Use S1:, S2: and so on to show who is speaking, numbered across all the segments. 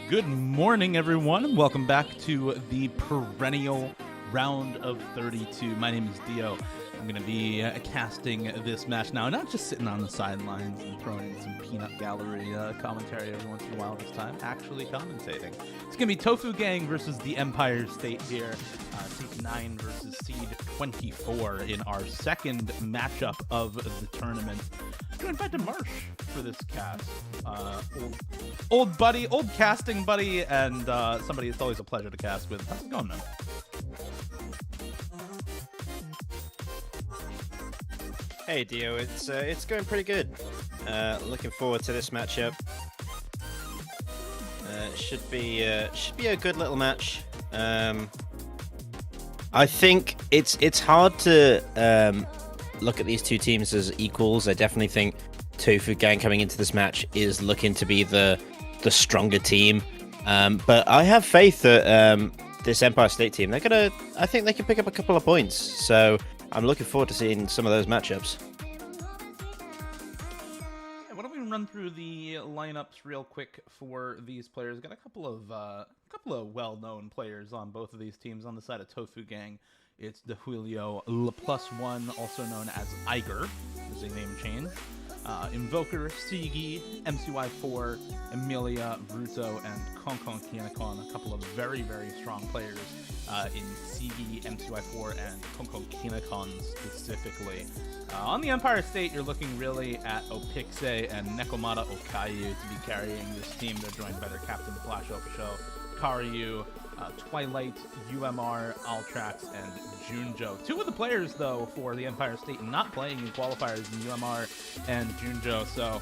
S1: Good morning, everyone, and welcome back to the Perennial round of 32. My name is Dio. I'm going to be casting this match now, not just sitting on the sidelines and throwing in some peanut gallery commentary every once in a while this time, actually commentating. It's going to be Tofu Gang versus the Empire State here, Seed 9 versus Seed 24 in our second matchup of the tournament. Joined by DeMarsh for this cast. Old buddy, old casting buddy, and somebody it's always a pleasure to cast with. How's it going, man?
S2: Hey Dio, it's going pretty good. Looking forward to this matchup. Should be a good little match. I think it's hard to look at these two teams as equals. I definitely think Tofu Gang coming into this match is looking to be the stronger team. But I have faith that this Empire State team, I think they can pick up a couple of points. So I'm looking forward to seeing some of those matchups.
S1: Yeah, why don't we run through the lineups real quick for these players? Got a couple of well-known players on both of these teams. On the side of Tofu Gang, it's DeHuilio +1, also known as Iger, is a name change. Invoker, Sigi, MCY4, Emilia, Bruto, and Konkon Kinekon, a couple of very, very strong players in Sigi, MCY4, and Konkon Kinekon specifically. On the Empire State, you're looking really at Opixe and Nekomata Okayu to be carrying this team. They're joined by their captain, Flash Ofisho, Karyu, Twilight, UMR, Altrax, and Junjo. Two of the players, though, for the Empire State not playing in qualifiers in UMR and Junjo, so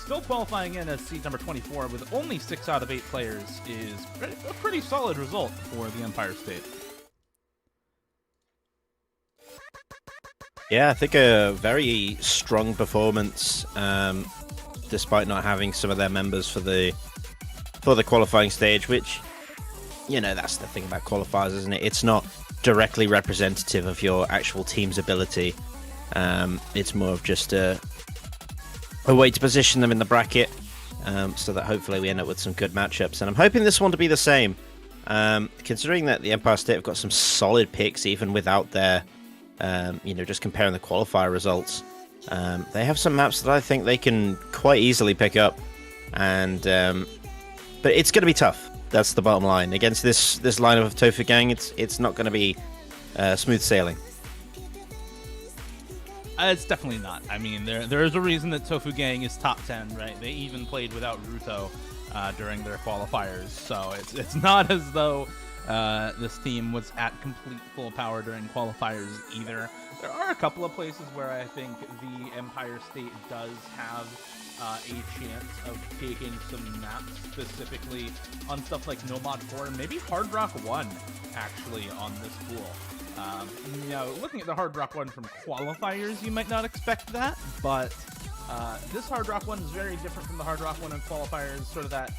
S1: still qualifying in as seed number 24 with only 6 out of 8 players is a pretty solid result for the Empire State.
S2: Yeah, I think a very strong performance, despite not having some of their members for the qualifying stage, which, you know, that's the thing about qualifiers, isn't it? It's not directly representative of your actual team's ability. It's more of just a way to position them in the bracket, so that hopefully we end up with some good matchups. And I'm hoping this one to be the same, considering that the Empire State have got some solid picks even without their, just comparing the qualifier results. They have some maps that I think they can quite easily pick up, and but it's going to be tough. That's the bottom line. Against this lineup of Tofu Gang, it's not going to be smooth sailing.
S1: It's definitely not. I mean, there is a reason that Tofu Gang is top 10, right? They even played without Ruto during their qualifiers, so it's not as though this team was at complete full power during qualifiers either. There are a couple of places where I think the Empire State does have a chance of taking some maps, specifically on stuff like Nomad 4 and maybe Hard Rock 1, actually, on this pool. Looking at the Hard Rock 1 from qualifiers, you might not expect that, but this Hard Rock 1 is very different from the Hard Rock 1 in qualifiers, sort of that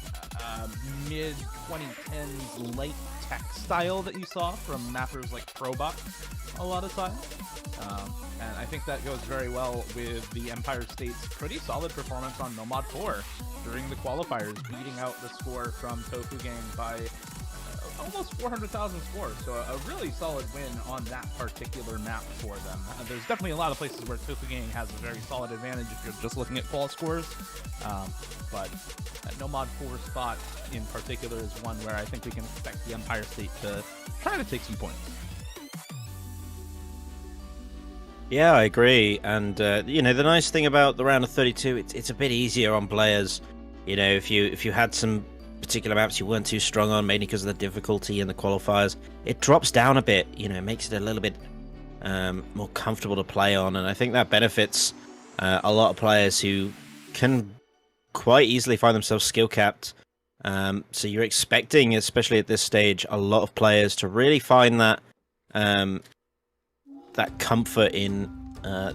S1: mid-2010s light tech style that you saw from mappers like Probot a lot of times. And I think that goes very well with the Empire State's pretty solid performance on Nomad 4 during the qualifiers, beating out the score from Tofu Gang by almost 400,000 scores. So a really solid win on that particular map for them. There's definitely a lot of places where Tofu Gang has a very solid advantage if you're just looking at qual scores. But that Nomad 4 spot in particular is one where I think we can expect the Empire State to try to take some points.
S2: Yeah, I agree. And the nice thing about the round of 32, it's a bit easier on players. You know, if you had some particular maps you weren't too strong on, mainly because of the difficulty in the qualifiers, it drops down a bit. You know, it makes it a little bit more comfortable to play on, and I think that benefits a lot of players who can quite easily find themselves skill capped. So you're expecting, especially at this stage, a lot of players to really find that comfort in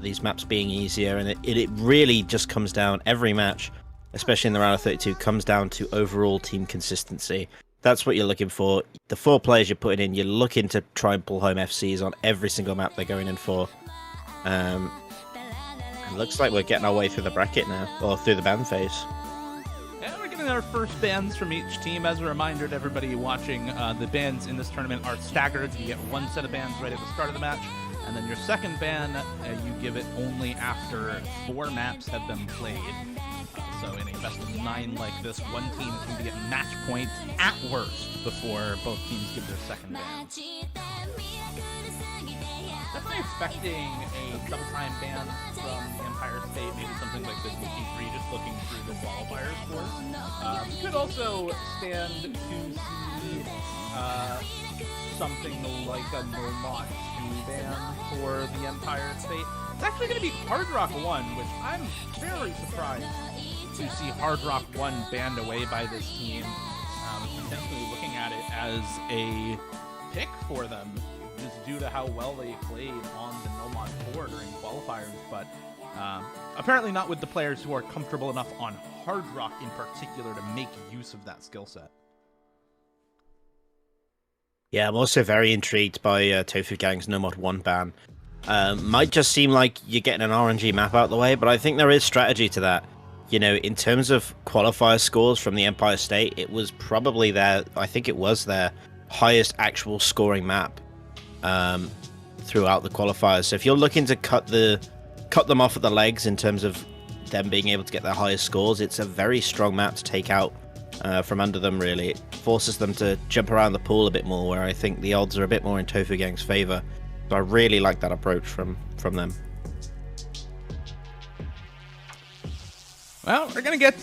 S2: these maps being easier, and it really just comes down, every match, especially in the round of 32, comes down to overall team consistency. That's what you're looking for. The 4 players you're putting in, you're looking to try and pull home FCs on every single map they're going in for. It looks like we're getting our way through the bracket now, or through the ban phase.
S1: And we're going getting our first bans from each team. As a reminder to everybody watching, the bans in this tournament are staggered. You get one set of bans right at the start of the match, and then your second ban, you give it only after 4 maps have been played. So in a best of 9 like this, one team is going to get match points at worst before both teams give their second ban. Definitely expecting a sometime ban from the Empire State, maybe something like the GT3, just looking through the qualifiers for. You could also stand to see something like a Nomad 2 ban for the Empire State. It's actually going to be Hard Rock 1, which I'm very surprised to see Hard Rock 1 banned away by this team. Potentially looking at it as a pick for them, just due to how well they played on the Nomad 4 during qualifiers, but apparently not with the players who are comfortable enough on Hard Rock in particular to make use of that skill set.
S2: Yeah, I'm also very intrigued by Tofu Gang's Nomad 1 ban. Might just seem like you're getting an RNG map out of the way, but I think there is strategy to that. You know, in terms of qualifier scores from the Empire State, it was probably their highest actual scoring map throughout the qualifiers. So if you're looking to cut them off at the legs in terms of them being able to get their highest scores, it's a very strong map to take out from under them, really. It forces them to jump around the pool a bit more, where I think the odds are a bit more in Tofu Gang's favor. So I really like that approach from them.
S1: Well, we're gonna get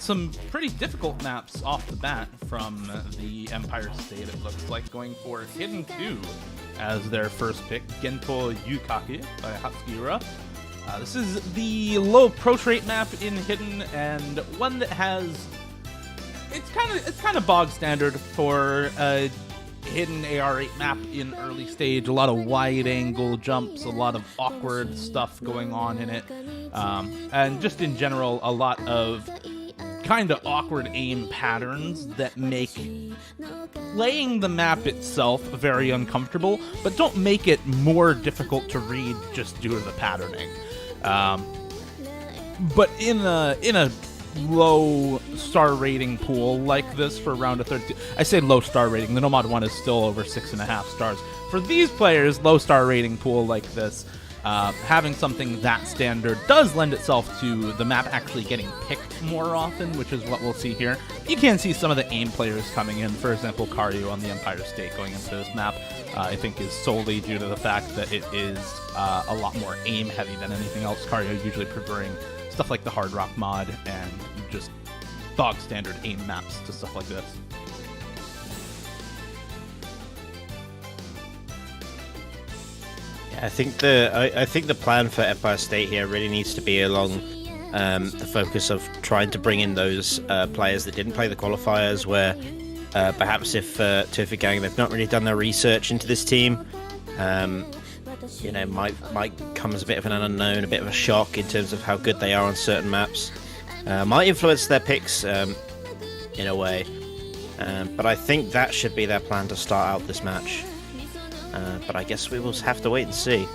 S1: some pretty difficult maps off the bat from the Empire State. It looks like going for Hidden 2 as their first pick, Gento Yukaki by Hatsuura. This is the low approach rate map in Hidden, and one that has it's kind of bog standard for a Hidden AR8 map in early stage. A lot of wide angle jumps, a lot of awkward stuff going on in it, and just in general a lot of kind of awkward aim patterns that make playing the map itself very uncomfortable, but don't make it more difficult to read just due to the patterning. But in a low star rating pool like this for round of 32, I say low star rating, the Nomad 1 is still over 6.5 stars. For these players, low star rating pool like this, having something that standard does lend itself to the map actually getting picked more often, which is what we'll see here. You can see some of the aim players coming in. For example, Karyu on the Empire State going into this map, I think is solely due to the fact that it is a lot more aim heavy than anything else. Karyu usually preferring stuff like the Hard Rock mod and just bog standard aim maps to stuff like this.
S2: Yeah, I think the plan for Empire State here really needs to be along the focus of trying to bring in those players that didn't play the qualifiers, where perhaps if Tofu Gang, they've not really done their research into this team, you know, might come as a bit of an unknown, a bit of a shock in terms of how good they are on certain maps. Might influence their picks in a way, but I think that should be their plan to start out this match. But I guess we will have to wait and see.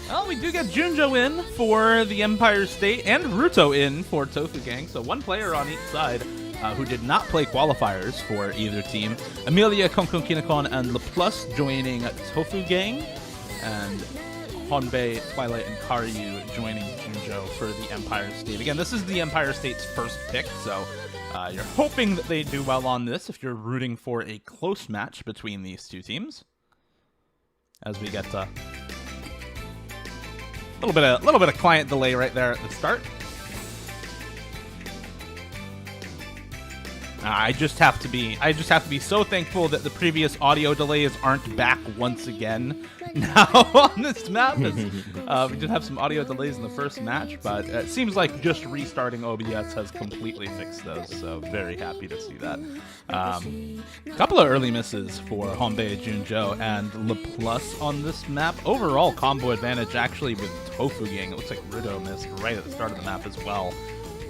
S1: Well, we do get Junjo in for the Empire State and Ruto in for Tofu Gang, so one player on each side who did not play qualifiers for either team. Amelia, Konkon Kinokon, and LaPlus joining Tofu Gang, and Honbei, Twilight, and Karyu joining Junjo for the Empire State. Again, this is the Empire State's first pick, so you're hoping that they do well on this if you're rooting for a close match between these two teams. As we get a little bit of client delay right there at the start. I just have to be so thankful that the previous audio delays aren't back once again now on this map. We did have some audio delays in the first match, but it seems like just restarting OBS has completely fixed those, so very happy to see that. A couple of early misses for Honbei, Junjo, and LaPlus on this map. Overall combo advantage actually with Tofu Gang. It looks like Rudo missed right at the start of the map as well.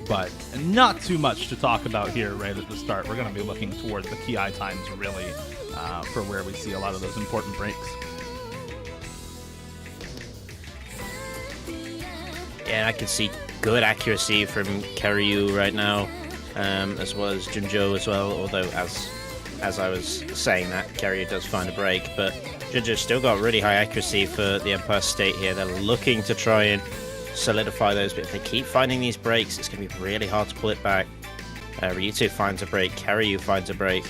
S1: But not too much to talk about here right at the start. We're going to be looking towards the PI times, really, for where we see a lot of those important breaks.
S2: Yeah, I can see good accuracy from Karyu right now. as well as Junjo as well, although as I was saying that, Carrier does find a break, but Junjo's still got really high accuracy for the Empire State here. They're looking to try and solidify those, but if they keep finding these breaks, it's going to be really hard to pull it back. Ryuto finds a break, Karyu finds a break.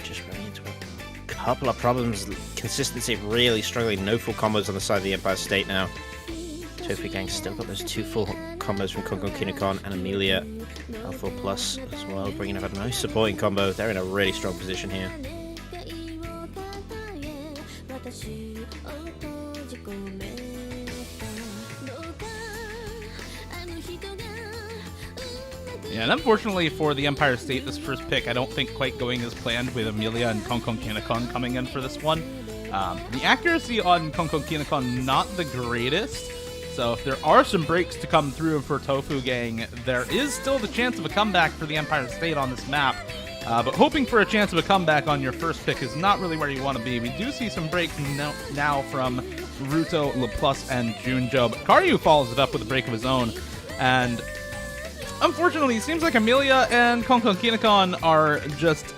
S2: Just running into a couple of problems. Consistency really struggling. No full combos on the side of the Empire State now. Tofu Gang still got those 2 full combos from Konkon Kinokon and Amelia L4 Plus as well, bringing up a nice supporting combo. They're in a really strong position here.
S1: Yeah, and unfortunately for the Empire State, this first pick, I don't think quite going as planned with Amelia and Konkon Kinokon coming in for this one. The accuracy on Konkon Kinokon, not the greatest. So if there are some breaks to come through for Tofu Gang, there is still the chance of a comeback for the Empire State on this map. But hoping for a chance of a comeback on your first pick is not really where you want to be. We do see some breaks now from Ruto, LaPlus, and Junjo. But Karyu follows it up with a break of his own. And unfortunately, it seems like Amelia and Konkon Kinokon are just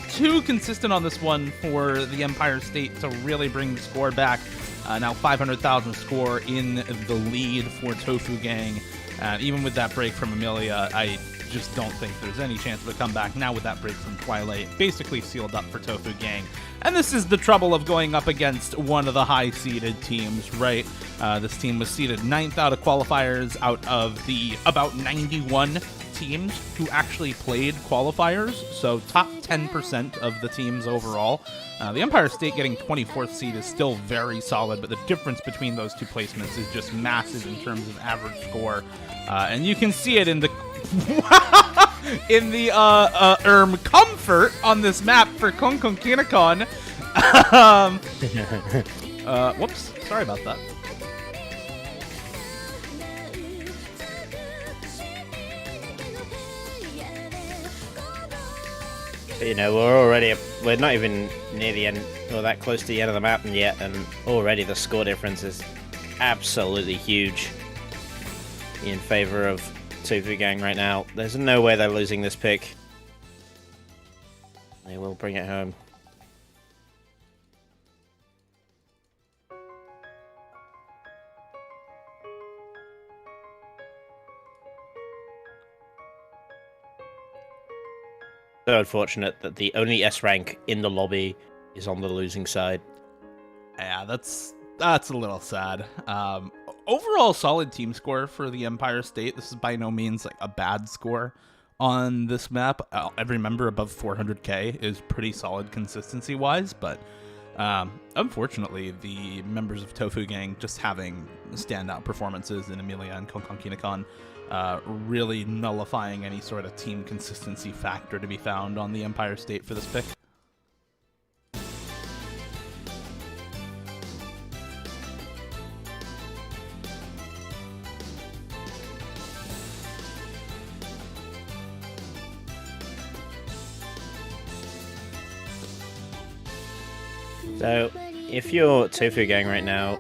S1: too consistent on this one for the Empire State to really bring the score back. Now 500,000 score in the lead for Tofu Gang. And even with that break from Amelia, I just don't think there's any chance of a comeback. Now with that break from Twilight, basically sealed up for Tofu Gang. And this is the trouble of going up against one of the high-seeded teams, right? This team was seeded 9th out of qualifiers out of the about 91 teams who actually played qualifiers, so top 10% of the teams overall. The Empire State getting 24th seed is still very solid, but the difference between those two placements is just massive in terms of average score. And you can see it in the in the comfort on this map for Konkon Kinokon. Whoops, sorry about that.
S2: You know, we're not even near the end, or that close to the end of the map yet, and already the score difference is absolutely huge in favor of Tofu Gang right now. There's no way they're losing this pick. They will bring it home. So unfortunate that the only S rank in the lobby is on the losing side.
S1: Yeah, that's a little sad. Overall, solid team score for the Empire State. This is by no means like a bad score on this map. Every member above 400k is pretty solid consistency-wise, but unfortunately, the members of Tofu Gang just having standout performances in Amelia and Konkon Kinokon, really nullifying any sort of team consistency factor to be found on the Empire State for this pick.
S2: So, if you're Tofu Gang right now,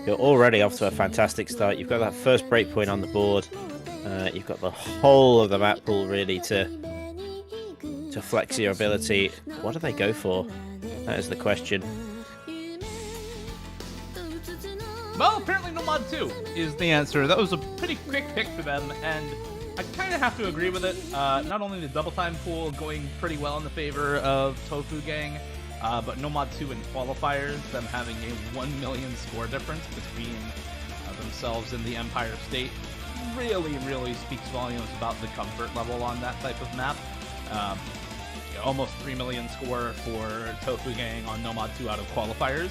S2: you're already off to a fantastic start. You've got that first breakpoint on the board. You've got the whole of the map pool really to flex your ability. What do they go for? That is the question.
S1: Well, apparently no mod 2 is the answer. That was a pretty quick pick for them, and I kind of have to agree with it. Not only the double time pool going pretty well in the favor of Tofu Gang, but no mod 2 in qualifiers, them having a 1 million score difference between themselves and the Empire State, really speaks volumes about the comfort level on that type of map. Almost 3 million score for Tofu Gang on no mod 2 out of qualifiers,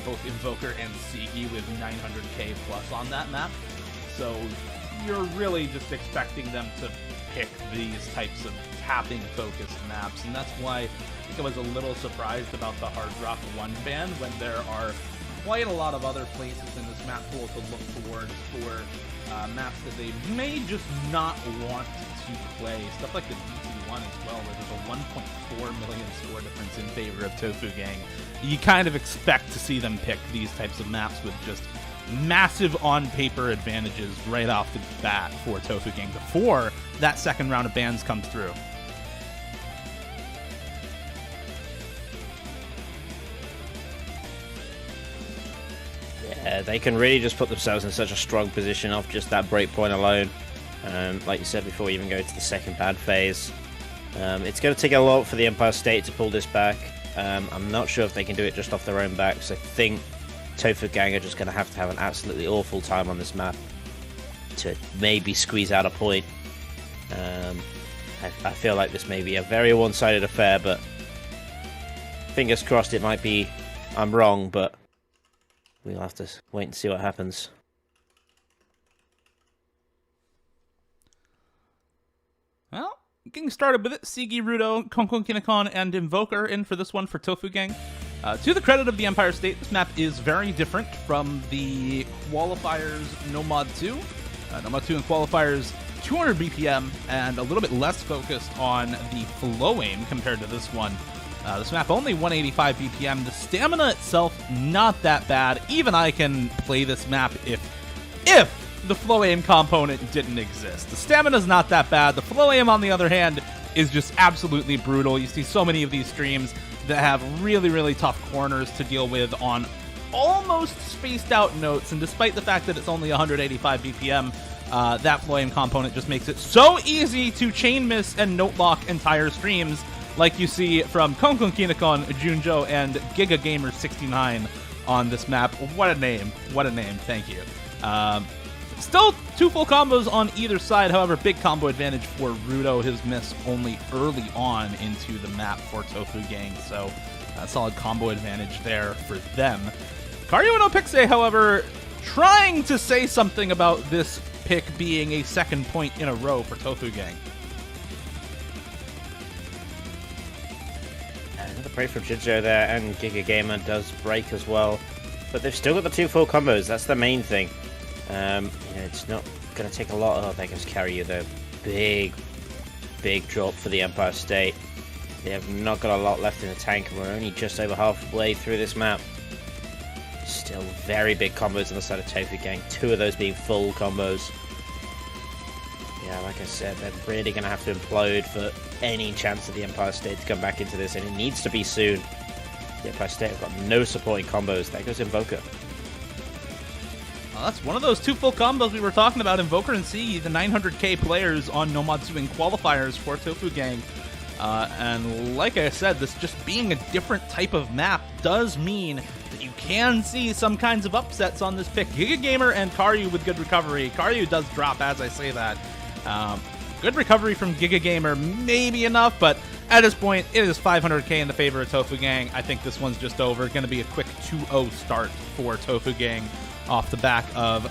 S1: both Invoker and Sigi with 900k plus on that map. So you're really just expecting them to pick these types of tapping focused maps, and that's why I think I was a little surprised about the Hard Rock 1 ban when there are quite a lot of other places in this map pool to look towards for maps that they may just not want to play. Stuff like the DT1 as well, where there's a 1.4 million score difference in favor of Tofu Gang. You kind of expect to see them pick these types of maps with just massive on-paper advantages right off the bat for Tofu Gang before that second round of bans comes through.
S2: Yeah, they can really just put themselves in such a strong position off just that breakpoint alone. Like you said before, even go to the second bad phase. It's going to take a lot for the Empire State to pull this back. I'm not sure if they can do it just off their own backs. I think Tofu Gang are just going to have an absolutely awful time on this map to maybe squeeze out a point. I feel like this may be a very one-sided affair, but fingers crossed it might be. I'm wrong, but we'll have to wait and see what happens.
S1: Well, getting started with it, Sigi, Rudo, Konkon Kinekon, and Invoker in for this one for Tofu Gang. To the credit of the Empire State, this map is very different from the qualifiers Nomad 2. Nomad 2 and qualifiers 200 BPM and a little bit less focused on the flow aim compared to this one. This map only 185 BPM. The stamina itself, not that bad. Even I can play this map if the flow aim component didn't exist. The stamina's not that bad. The flow aim, on the other hand, is just absolutely brutal. You see so many of these streams that have really, really tough corners to deal with on almost spaced out notes, and despite the fact that it's only 185 BPM, that flow aim component just makes it so easy to chain miss and note lock entire streams, like you see from Konkon Kinekon, Junjo, and Giga Gamer 69 on this map. What a name. What a name. Thank you. Still 2 full combos on either side. However, big combo advantage for Rudo. His miss only early on into the map for Tofu Gang. So a solid combo advantage there for them. Karyu and Opixe, however, trying to say something about this pick being a second point in a row for Tofu Gang.
S2: The break from Jinjo there, and Giga Gamer does break as well. But they've still got the 2 full combos. That's the main thing. It's not going to take a lot. Oh, they can carry you the big drop for the Empire State. They have not got a lot left in the tank, and we're only just over halfway through this map. Still very big combos on the side of Tofu Gang. 2 of those being full combos. Yeah, like I said, they're really going to have to implode for any chance of the Empire State to come back into this, and it needs to be soon. The Empire State have got no supporting combos. There goes Invoker.
S1: That's one of those 2 full combos we were talking about. Invoker and C, the 900k players on Nomadsu in qualifiers for Tofu Gang. And like I said, this just being a different type of map does mean that you can see some kinds of upsets on this pick. Giga Gamer and Karyu with good recovery. Karyu does drop as I say that. Good recovery from Giga Gamer, maybe enough, but at this point, it is 500k in the favor of Tofu Gang. I think this one's just over. Going to be a quick 2-0 start for Tofu Gang off the back of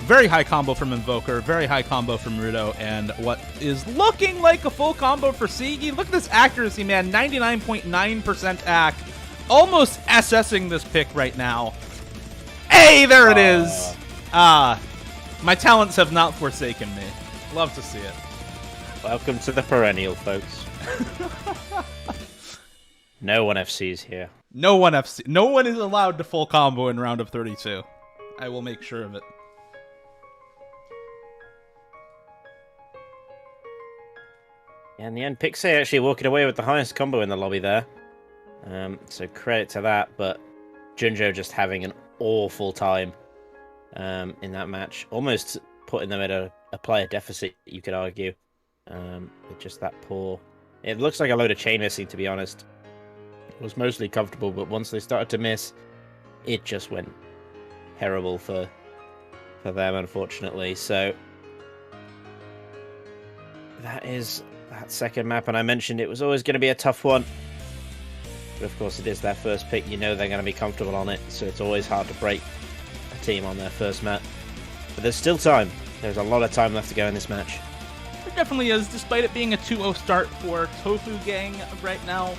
S1: very high combo from Invoker, very high combo from Rudo, and what is looking like a full combo for Sigi. Look at this accuracy, man. 99.9% ac. Almost SSing this pick right now. Hey, there it is. My talents have not forsaken me. Love to see it.
S2: Welcome to the Perennial, folks. No one FCs here.
S1: No one is allowed to full combo in round of 32. I will make sure of it.
S2: Yeah, in the end, Pixie actually walking away with the highest combo in the lobby there. So credit to that, but Junjo just having an awful time in that match. Almost putting them at a player deficit, you could argue. With just that poor... It looks like a load of chain missing, to be honest. It was mostly comfortable, but once they started to miss, it just went terrible for them, unfortunately. So that is that second map, and I mentioned it was always going to be a tough one. But of course, it is their first pick. You know they're going to be comfortable on it, so it's always hard to break a team on their first map. But there's still time. There's a lot of time left to go in this match.
S1: There definitely is, despite it being a 2-0 start for Tofu Gang right now.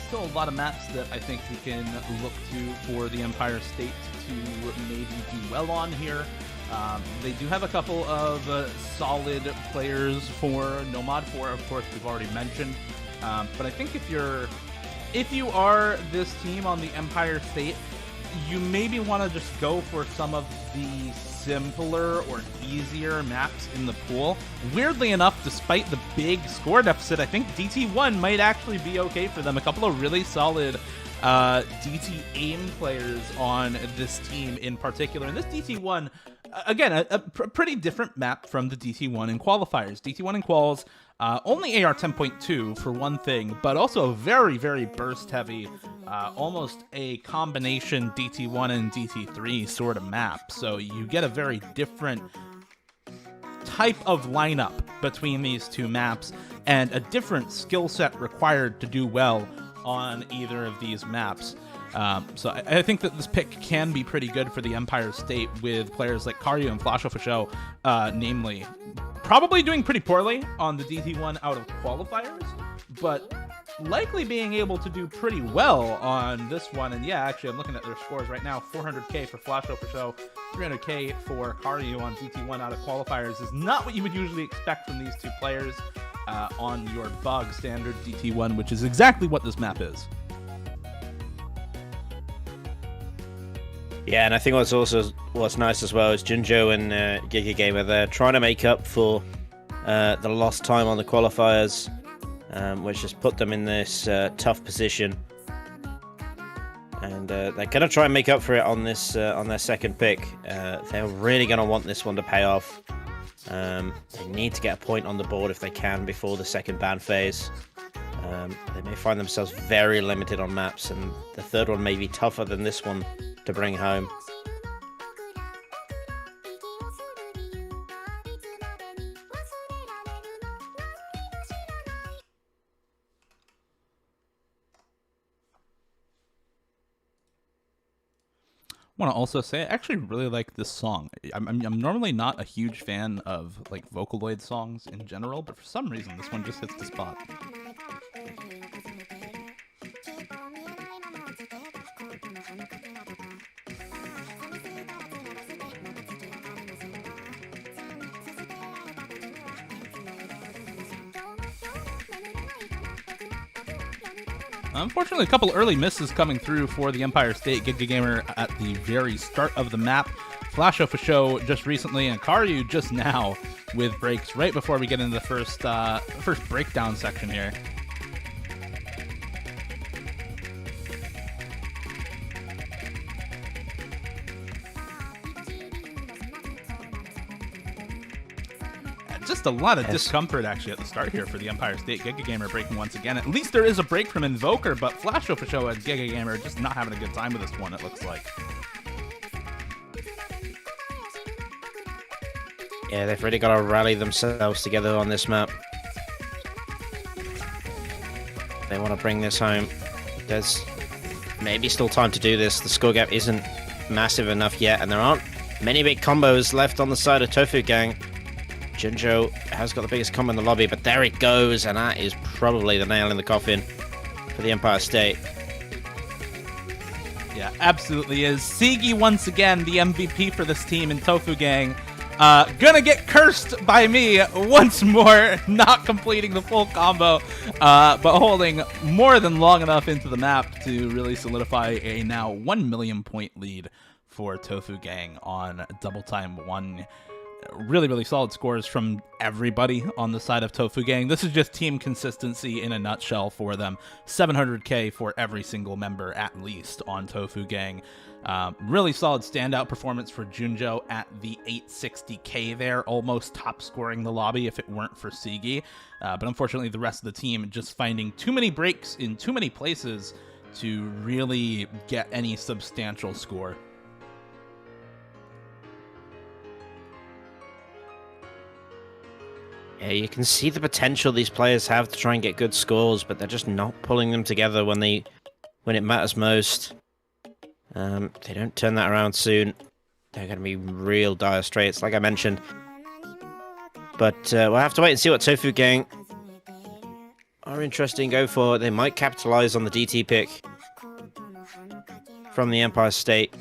S1: Still a lot of maps that I think we can look to for the Empire State to maybe do well on here. They do have a couple of solid players for Nomad 4, of course, we've already mentioned. But I think if you are this team on the Empire State, you maybe want to just go for some of the simpler or easier maps in the pool. Weirdly enough, despite the big score deficit, I think DT1 might actually be okay for them. A couple of really solid DT aim players on this team in particular. And this DT1, again, a pretty different map from the DT1 in qualifiers. DT1 in quals, only AR 10.2 for one thing, but also very, very burst heavy, almost a combination DT1 and DT3 sort of map. So you get a very different type of lineup between these two maps and a different skill set required to do well on either of these maps. So I think that this pick can be pretty good for the Empire State with players like Karyu and Flasho for Show, namely, probably doing pretty poorly on the DT1 out of qualifiers, but likely being able to do pretty well on this one. And yeah, actually, I'm looking at their scores right now. 400k for Flasho for Show, 300k for Karyu on DT1 out of qualifiers is not what you would usually expect from these two players on your bug standard DT1, which is exactly what this map is.
S2: Yeah, and I think what's nice as well is Junjo and Giga Gamer, they're trying to make up for the lost time on the qualifiers, which has put them in this tough position. And they're going to try and make up for it on this on their second pick. They're really going to want this one to pay off. They need to get a point on the board if they can before the second ban phase. They may find themselves very limited on maps, and the third one may be tougher than this one to bring home.
S1: I want to also say I actually really like this song. I'm normally not a huge fan of like Vocaloid songs in general, but for some reason this one just hits the spot. Unfortunately, a couple early misses coming through for the Empire State Giga Gamer at the very start of the map. Flasho for Show just recently, and Karyu just now with breaks right before we get into the first breakdown section here. Just a lot of discomfort actually at the start here for the Empire State. Giga Gamer breaking once again. At least there is a break from Invoker, but Flasho for Show and Giga Gamer just not having a good time with this one, it looks like.
S2: Yeah, they've really got to rally themselves together on this map. They want to bring this home. There's maybe still time to do this. The score gap isn't massive enough yet, and there aren't many big combos left on the side of Tofu Gang. Junjo has got the biggest combo in the lobby, but there it goes, and that is probably the nail in the coffin for the Empire State.
S1: Yeah, absolutely is. Sigi once again, the MVP for this team in Tofu Gang. Gonna get cursed by me once more, not completing the full combo, but holding more than long enough into the map to really solidify a now 1 million point lead for Tofu Gang on Double Time 1. Really, really solid scores from everybody on the side of Tofu Gang. This is just team consistency in a nutshell for them. 700k for every single member, at least, on Tofu Gang. Really solid standout performance for Junjo at the 860k there, almost top scoring the lobby if it weren't for Sigi. But unfortunately, the rest of the team just finding too many breaks in too many places to really get any substantial score.
S2: Yeah, you can see the potential these players have to try and get good scores, but they're just not pulling them together when it matters most. They don't turn that around soon, they're going to be real dire straits, like I mentioned. But we'll have to wait and see what Tofu Gang are interested in go for. They might capitalize on the DT pick from the Empire State.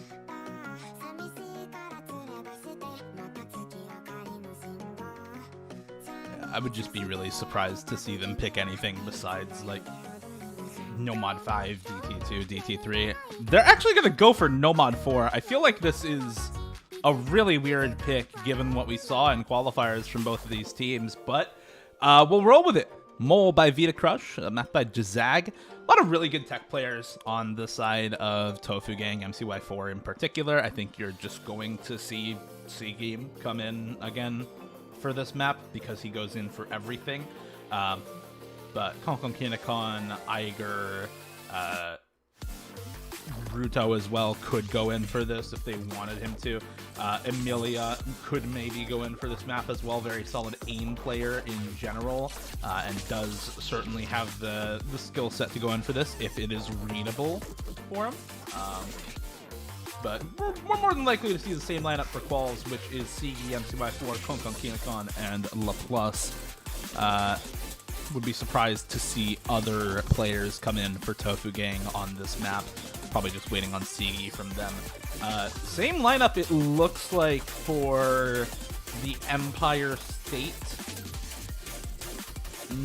S1: I would just be really surprised to see them pick anything besides like No Mod 5, DT2, DT3. They're actually going to go for No Mod 4. I feel like this is a really weird pick given what we saw in qualifiers from both of these teams, but we'll roll with it. Mole by Vita Crush, mapped by Jazag. A lot of really good tech players on the side of Tofu Gang, MCY4 in particular. I think you're just going to see Seagame come in again for this map because he goes in for everything. But Konkon Kinekon, Eiger, Ruto as well could go in for this if they wanted him to. Emilia could maybe go in for this map as well. Very solid aim player in general, and does certainly have the skill set to go in for this if it is readable for him. But we're more than likely to see the same lineup for quals, which is Sigi, MCY4, Konkon Kinekon, and Laplace. Would be surprised to see other players come in for Tofu Gang on this map. Probably just waiting on Sigi from them. Same lineup it looks like for the Empire State.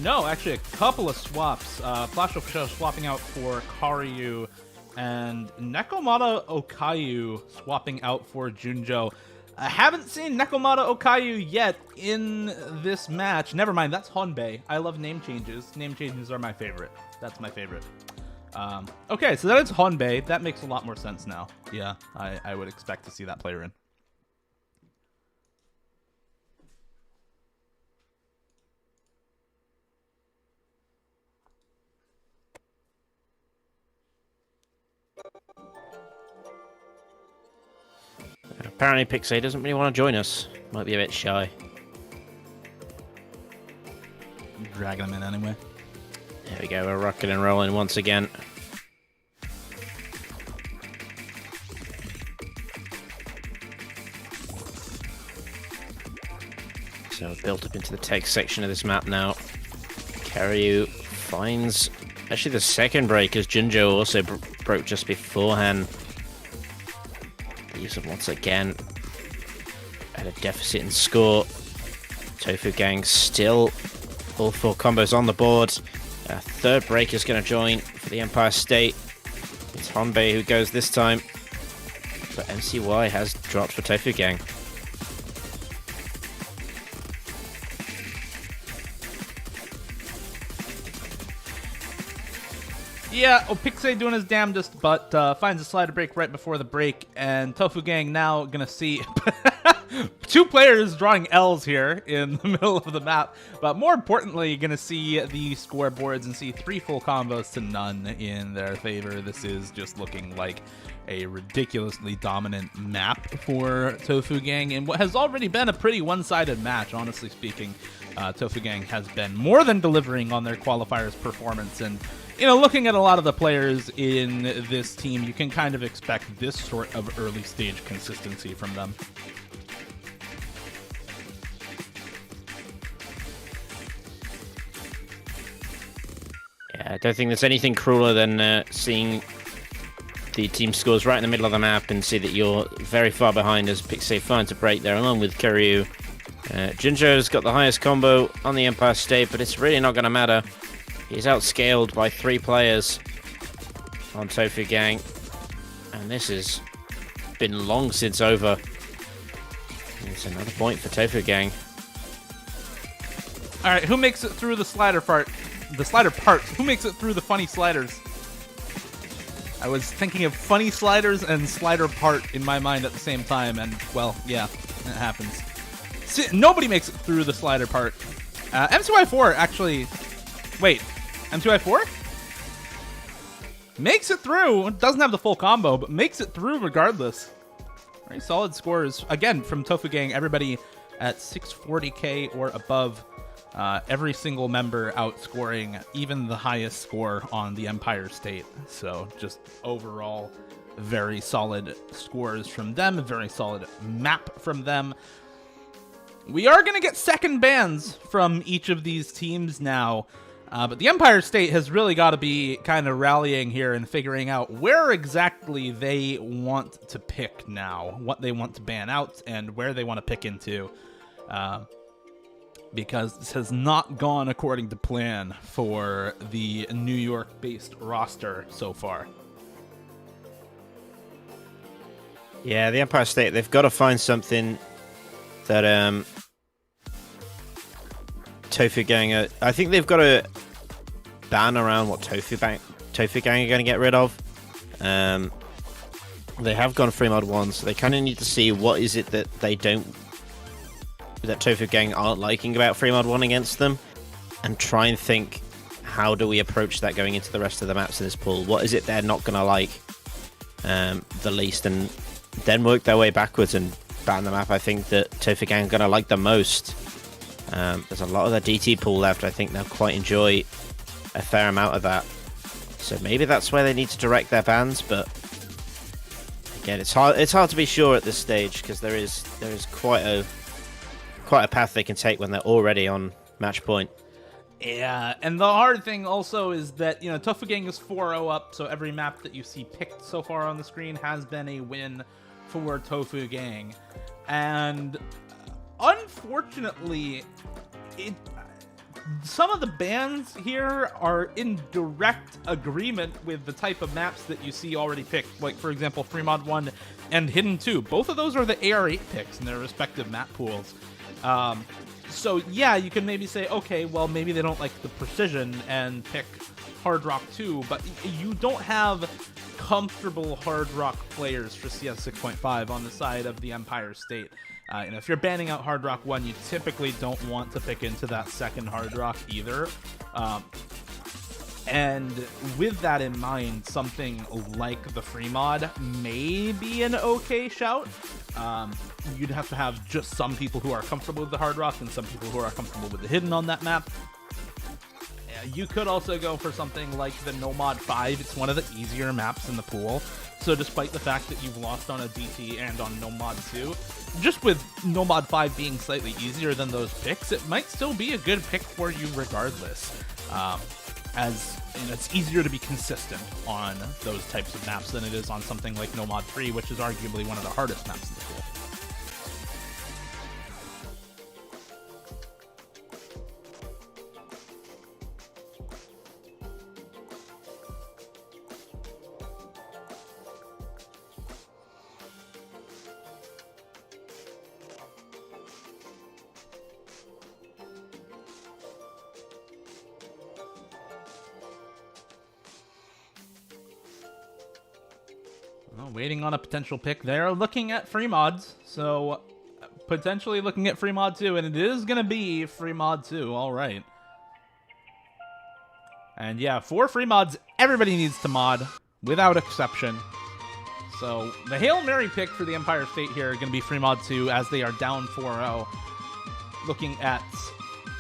S1: No, actually a couple of swaps. Flash Official swapping out for Karyu, and Nekomata Okayu swapping out for Junjo. I haven't seen Nekomata Okayu yet in this match. Never mind, that's Honbei. I love name changes. Name changes are my favorite. That's my favorite. Okay, so that is Honbei. That makes a lot more sense now. Yeah, I would expect to see that player in.
S2: Apparently Pixie doesn't really want to join us. Might be a bit shy.
S1: Dragging him in anyway.
S2: There we go, we're rocking and rolling once again. So built up into the text section of this map now. Karyu finds actually the second break as Junjo also broke just beforehand. Use of once again at a deficit in score. Tofu Gang still all 4 combos on the board. A third break is going to join for the Empire State. It's Honbei who goes this time, but MCY has dropped for Tofu Gang.
S1: Yeah, Opixie doing his damnedest, but finds a slider break right before the break, and Tofu Gang now gonna see 2 players drawing L's here in the middle of the map, but more importantly, gonna see the scoreboards and see 3 full combos to none in their favor. This is just looking like a ridiculously dominant map for Tofu Gang in what has already been a pretty one-sided match, honestly speaking. Tofu Gang has been more than delivering on their qualifiers performance, and you know, looking at a lot of the players in this team, you can kind of expect this sort of early stage consistency from them.
S2: Yeah, I don't think there's anything crueler than seeing the team scores right in the middle of the map and see that you're very far behind as Pixie finds a break there along with Karyu. Junjo's got the highest combo on the Empire State, but it's really not going to matter. He's outscaled by 3 players on Tofu Gang, and this has been long since over. It's another point for Tofu Gang.
S1: All right, who makes it through the slider part? The slider part. Who makes it through the funny sliders? I was thinking of funny sliders and slider part in my mind at the same time, and well, yeah, it happens. See, nobody makes it through the slider part. MCY4 actually. Wait. MCY4? Makes it through. Doesn't have the full combo, but makes it through regardless. Very solid scores. Again, from Tofu Gang, everybody at 640k or above. Every single member outscoring even the highest score on the Empire State. So just overall, very solid scores from them. A very solid map from them. We are going to get second bans from each of these teams now. But the Empire State has really got to be kind of rallying here and figuring out where exactly they want to pick now, what they want to ban out, and where they want to pick into. because this has not gone according to plan for the New York-based roster so far.
S2: Yeah, the Empire State, they've got to find something that Tofu Gang I think they've got to ban around what Tofu Gang are going to get rid of. They have gone free mod 1, so they kind of need to see what is it that that Tofu Gang aren't liking about free mod 1 against them, and try and think, how do we approach that going into the rest of the maps in this pool? What is it they're not going to like the least, and then work their way backwards and ban the map I think that Tofu Gang are going to like the most. There's a lot of the DT pool left. I think they'll quite enjoy a fair amount of that. So maybe that's where they need to direct their bans, but again, it's hard to be sure at this stage, because there is quite a path they can take when they're already on match point.
S1: Yeah, and the hard thing also is that, Tofu Gang is 4-0 up, so every map that you see picked so far on the screen has been a win for Tofu Gang. And unfortunately, some of the bans here are in direct agreement with the type of maps that you see already picked. Like, for example, Free Mod 1 and Hidden 2. Both of those are the AR8 picks in their respective map pools. So, yeah, you can maybe say, okay, well, maybe they don't like the precision and pick Hard Rock 2, but you don't have comfortable Hard Rock players for CS 6.5 on the side of the Empire State. If you're banning out Hard Rock 1, you typically don't want to pick into that second Hard Rock either. And with that in mind, something like the free mod may be an okay shout. You'd have to have just some people who are comfortable with the Hard Rock and some people who are comfortable with the Hidden on that map. You could also go for something like the Nomad 5. It's one of the easier maps in the pool. So despite the fact that you've lost on a DT and on Nomad 2, just with Nomad 5 being slightly easier than those picks, it might still be a good pick for you regardless. As it's easier to be consistent on those types of maps than it is on something like Nomad 3, which is arguably one of the hardest maps in the pool. Waiting on a potential pick. They're looking at free mods, so potentially looking at free mod 2, and it is going to be free mod 2. All right. And yeah, for free mods, everybody needs to mod, without exception. So the Hail Mary pick for the Empire State here are going to be free mod 2, as they are down 4-0. Looking at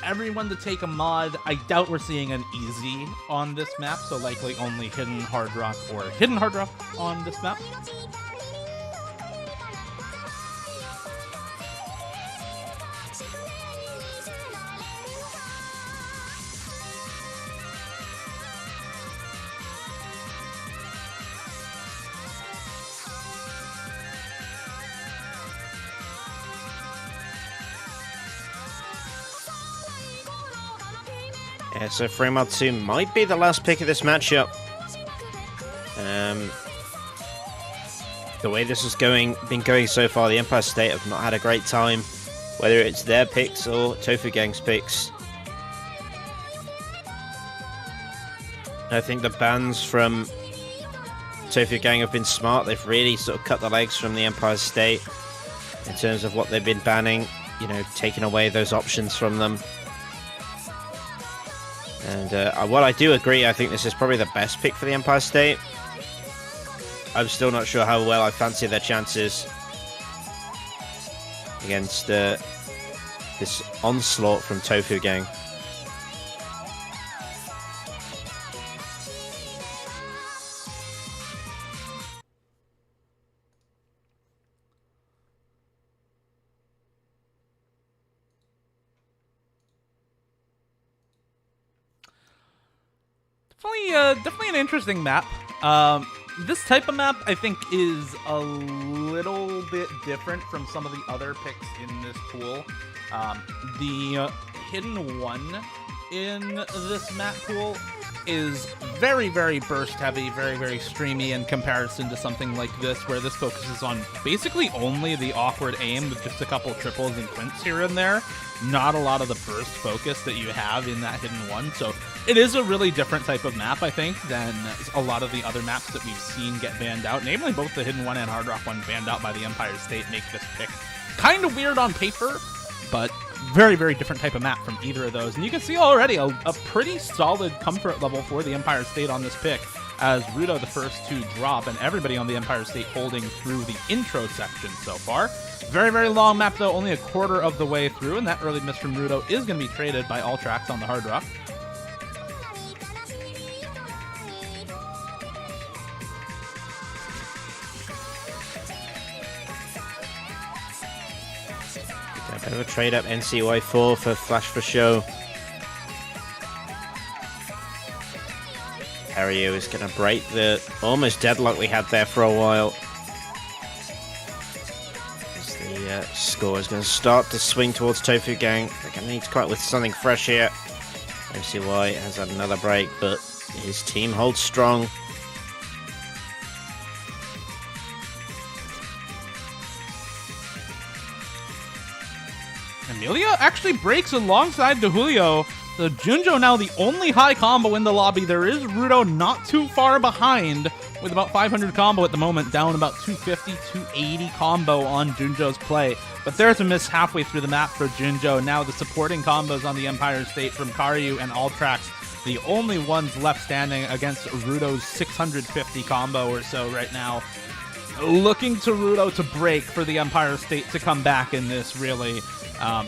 S1: everyone to take a mod. I doubt we're seeing an easy on this map, so likely only Hidden Hard Rock or Hidden Hard Rock on this map.
S2: Yeah, so free mod 2 might be the last pick of this matchup. The way this has been going so far, the Empire State have not had a great time, whether it's their picks or Tofu Gang's picks. I think the bans from Tofu Gang have been smart. They've really sort of cut the legs from the Empire State in terms of what they've been banning, taking away those options from them. And while I do agree, I think this is probably the best pick for the Empire State. I'm still not sure how well I fancy their chances against this onslaught from Tofu Gang.
S1: Definitely an interesting map. This type of map, I think, is a little bit different from some of the other picks in this pool. The hidden one in this map pool is very, very burst heavy, very, very streamy in comparison to something like this, where this focuses on basically only the awkward aim with just a couple triples and quints here and there. Not a lot of the burst focus that you have in that hidden one. So it is a really different type of map, I think, than a lot of the other maps that we've seen get banned out. Namely, both the hidden one and Hard Rock one banned out by the Empire State make this pick kind of weird on paper, but very, very different type of map from either of those. And you can see already a pretty solid comfort level for the Empire State on this pick, as Rudo the first to drop, and everybody on the Empire State holding through the intro section so far. Very, very long map, though, only a quarter of the way through, and that early miss from Rudo is going to be traded by All Tracks on the Hard Rock.
S2: A bit of a trade up NCY4 for Flash for Show. Perennial is going to break the almost deadlock we had there for a while. As the score is going to start to swing towards Tofu Gang. They're going to need to come up with something fresh here. MCY has had another break, but his team holds strong.
S1: Amelia actually breaks alongside DeJulio. So Junjo now the only high combo in the lobby. There is Rudo not too far behind with about 500 combo at the moment, down about 250, 280 combo on Junjo's play. But there's a miss halfway through the map for Junjo. Now the supporting combos on the Empire State from Karyu and All Tracks, the only ones left standing against Rudo's 650 combo or so right now. Looking to Rudo to break for the Empire State to come back in this, really.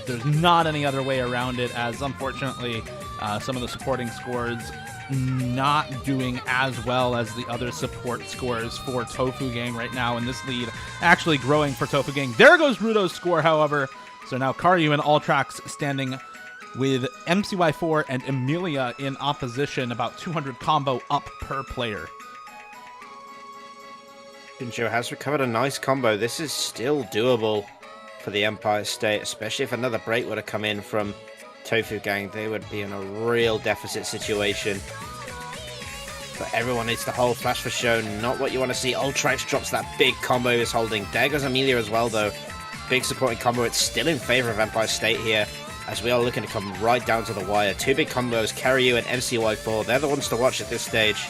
S1: There's not any other way around it, as unfortunately some of the supporting scores not doing as well as the other support scores for Tofu Gang right now, and this lead actually growing for Tofu Gang. There goes Rudo's score, however. So now Karyu and All Tracks standing with MCY4 and Amelia in opposition, about 200 combo up per player.
S2: Junjo has recovered a nice combo. This is still doable for the Empire State, especially if another break would have come in from Tofu Gang. They would be in a real deficit situation. But everyone needs to hold Flash for Show. Not what you want to see. Ultrax drops that big combo he's holding. There goes Amelia as well, though. Big supporting combo. It's still in favor of Empire State here, as we are looking to come right down to the wire. Two big combos, Karyu and MCY4. They're the ones to watch at this stage.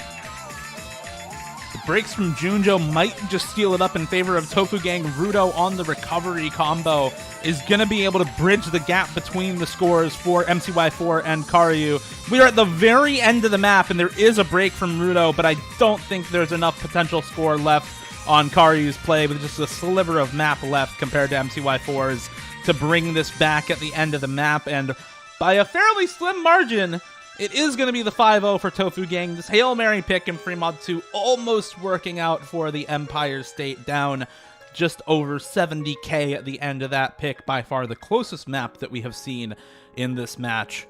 S1: Breaks from Junjo might just steal it up in favor of Tofu Gang. Rudo on the recovery combo is going to be able to bridge the gap between the scores for MCY4 and Karyu. We are at the very end of the map, and there is a break from Rudo, but I don't think there's enough potential score left on Karyu's play with just a sliver of map left compared to MCY4's to bring this back at the end of the map. And by a fairly slim margin, it is going to be the 5-0 for Tofu Gang. This Hail Mary pick in Free Mod 2 almost working out for the Empire State, down just over 70k at the end of that pick. By far the closest map that we have seen in this match.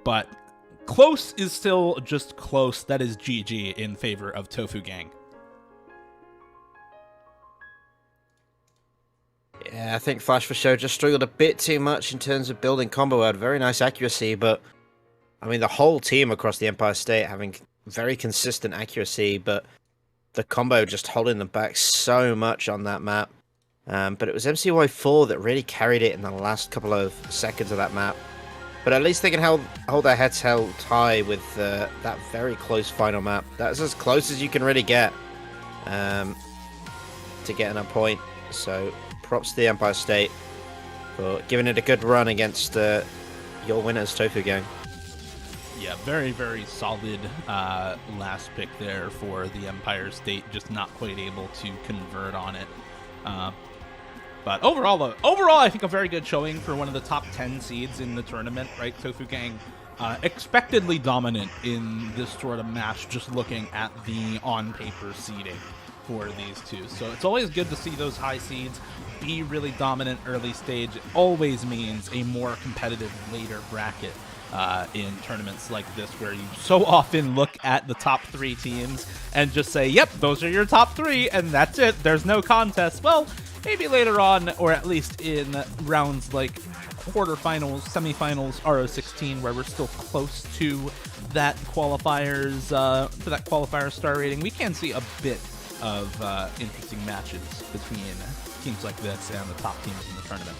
S1: But close is still just close. That is GG in favor of Tofu Gang.
S2: Yeah, I think Flash for Show just struggled a bit too much in terms of building combo. Had very nice accuracy, but I mean, the whole team across the Empire State having very consistent accuracy, but the combo just holding them back so much on that map. But it was MCY4 that really carried it in the last couple of seconds of that map. But at least they can hold their heads held high with that very close final map. That's as close as you can really get to getting a point. So props to the Empire State for giving it a good run against your winners, Tofu Gang.
S1: Yeah, very, very solid last pick there for the Empire State, just not quite able to convert on it. But overall, I think a very good showing for one of the top 10 seeds in the tournament, right? Tofu Gang expectedly dominant in this sort of match, just looking at the on-paper seeding for these two. So it's always good to see those high seeds be really dominant early stage. It always means a more competitive later bracket in tournaments like this, where you so often look at the top 3 teams and just say, yep, those are your top 3, and that's it. There's no contest. Well, maybe later on, or at least in rounds like quarterfinals, semifinals, RO16, where we're still close to that qualifier star rating, we can see a bit of interesting matches between teams like this and the top teams in the tournament.